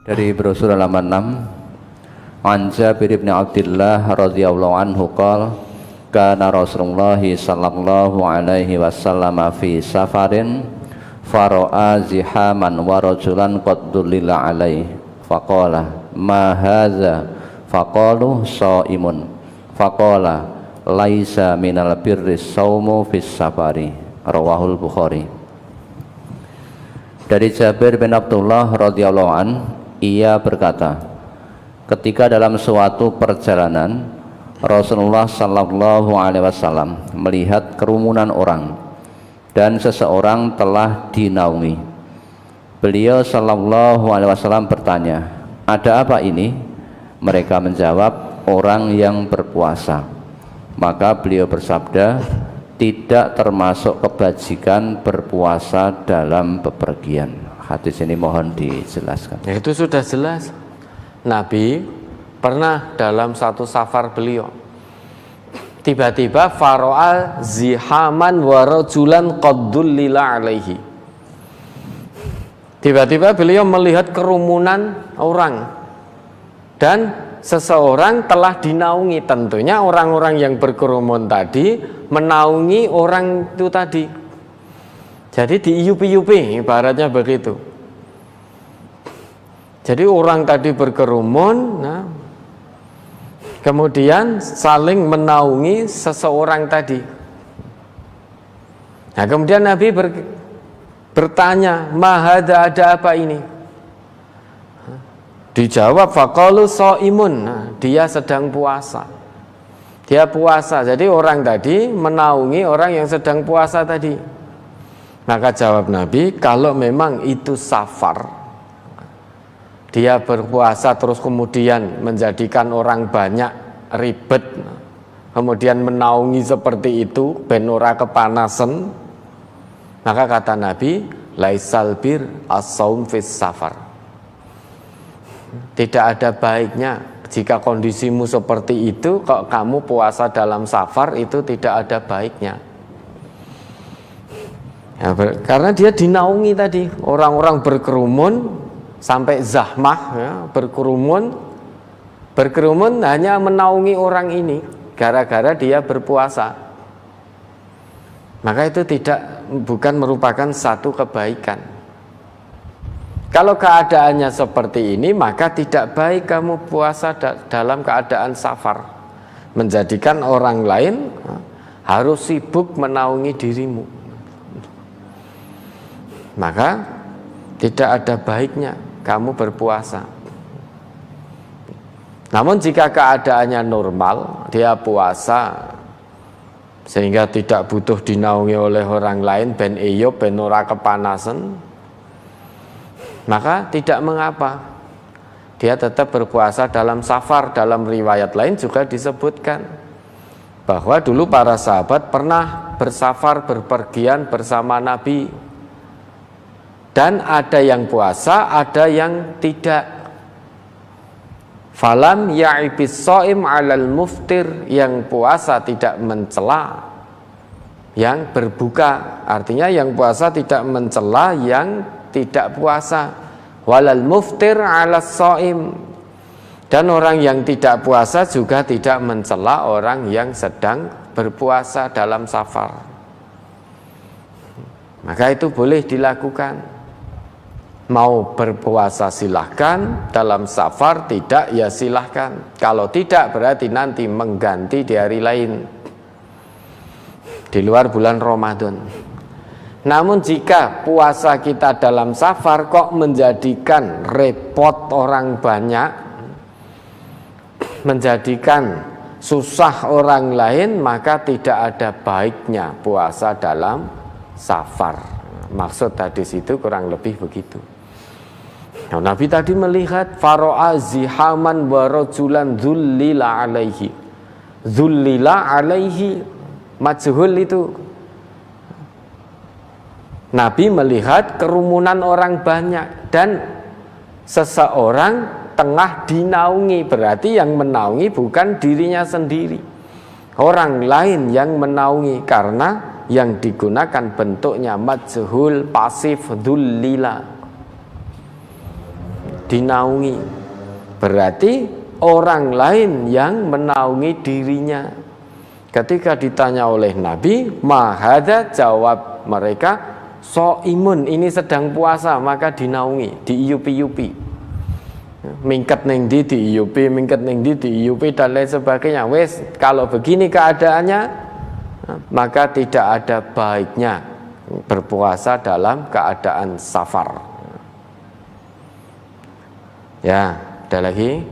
Dari brosur halaman 6, An Jabir bin Abdullah radhiyallahu anhu qala kana Rasulullah sallallahu alaihi wasallam fi safarin fara'a zihaman wa rajulan qad dullila alaihi faqala ma hadza faqalu shaimun faqala laisa minal birri shaumu fis safari rawahul Bukhari. Dari Jabir bin Abdullah radhiyallahu an, ia berkata, ketika dalam suatu perjalanan Rasulullah sallallahu alaihi wasallam melihat kerumunan orang dan seseorang telah dinaungi. Beliau sallallahu alaihi wasallam bertanya, ada apa ini? Mereka menjawab, orang yang berpuasa. Maka beliau bersabda, tidak termasuk kebajikan berpuasa dalam bepergian. Hadis ini mohon dijelaskan. Ya, itu sudah jelas. Nabi pernah dalam satu safar beliau, tiba-tiba faro'a zihaman wa rajulan qad dullila alaihi. Tiba-tiba beliau melihat kerumunan orang dan seseorang telah dinaungi. Tentunya orang-orang yang berkerumun tadi menaungi orang itu tadi. Jadi diiup-iupi, ibaratnya begitu. Jadi orang tadi berkerumun, nah, kemudian saling menaungi seseorang tadi. Nah, kemudian Nabi bertanya, mahada, ada apa ini? Dijawab, faqalu shaimun, nah, dia sedang puasa. Dia puasa, jadi orang tadi menaungi orang yang sedang puasa tadi. Maka jawab Nabi, kalau memang itu safar, dia berpuasa terus kemudian menjadikan orang banyak ribet, kemudian menaungi seperti itu, ben ora kepanasan, maka kata Nabi, laisal bir as-saum fis safar. Tidak ada baiknya jika kondisimu seperti itu, kok kamu puasa dalam safar, itu tidak ada baiknya. Ya, karena dia dinaungi tadi, orang-orang berkerumun sampai zahmah, ya, berkerumun hanya menaungi orang ini gara-gara dia berpuasa. Maka itu bukan merupakan satu kebaikan. Kalau keadaannya seperti ini, maka tidak baik kamu puasa dalam keadaan safar, menjadikan orang lain harus sibuk menaungi dirimu. Maka tidak ada baiknya kamu berpuasa. Namun jika keadaannya normal, dia puasa sehingga tidak butuh dinaungi oleh orang lain, ben eyop, ben ora kepanasan, maka tidak mengapa. Dia tetap berpuasa dalam safar. Dalam riwayat lain juga disebutkan bahwa dulu para sahabat pernah bersafar, berpergian bersama Nabi. Dan ada yang puasa, ada yang tidak. Falam ya'ibis shaim 'alal muftir, yang puasa tidak mencela yang berbuka. Artinya yang puasa tidak mencela yang tidak puasa. Walal muftir 'alas shaim, dan orang yang tidak puasa juga tidak mencela orang yang sedang berpuasa dalam safar. Maka itu boleh dilakukan. Mau berpuasa silahkan, dalam safar tidak ya silahkan. Kalau tidak berarti nanti mengganti di hari lain, di luar bulan Ramadan. Namun jika puasa kita dalam safar kok menjadikan repot orang banyak, menjadikan susah orang lain, maka tidak ada baiknya puasa dalam safar. Maksud hadis itu kurang lebih begitu. Nah, Nabi tadi melihat faro'a zihaman wa rajulan dzullila alaihi. Dzullila alaihi, majhul itu. Nabi melihat kerumunan orang banyak dan seseorang tengah dinaungi. Berarti yang menaungi bukan dirinya sendiri, orang lain yang menaungi, karena yang digunakan bentuknya majhul, pasif, dzullila. dinaungi. Berarti orang lain yang menaungi dirinya. Ketika ditanya oleh Nabi, mahadha, jawab mereka, soimun, ini sedang puasa, maka dinaungi, diiupi-iupi. Mingket ning di diiupi, mingket ning di diiupi, dan lain sebagainya. Wes, kalau begini keadaannya, maka tidak ada baiknya berpuasa dalam keadaan safar. Ya, ada lagi?